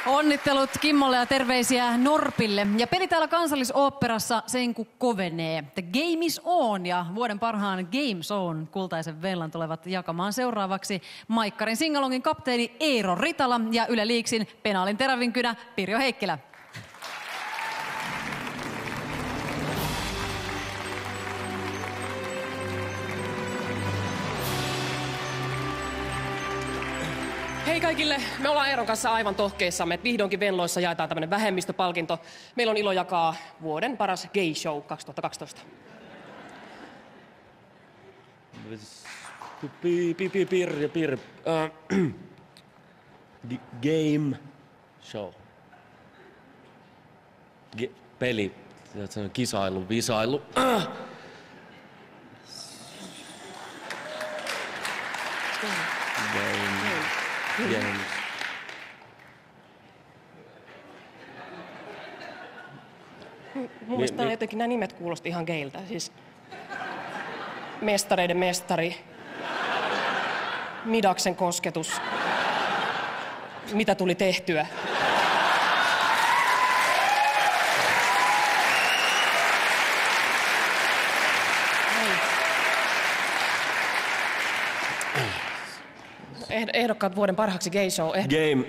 Onnittelut Kimmolle ja terveisiä Norpille. Ja peli täällä Kansallisoopperassa sen kun kovenee. The game is on ja vuoden parhaan Game Zone kultaisen vellan tulevat jakamaan seuraavaksi Maikkarin Singalongin kapteeni Eero Ritala ja Yle Liiksin penaalin terävinkynä Pirjo Heikkilä. Hei kaikille, me ollaan Eeron kanssa aivan tohkeissamme, että vihdoinkin Venloissa jaetaan tämmönen vähemmistöpalkinto. Meillä on ilo jakaa vuoden paras gay show 2012. Game show. Peli, kisailu, visailu. Game. Mun mielestä jotenkin nämä nimet kuulosti ihan geiltä. Siis mestareiden mestari, Midaksen kosketus, mitä tuli tehtyä. Ehdokkaat vuoden parhaaksi gay show. Game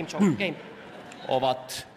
show. ovat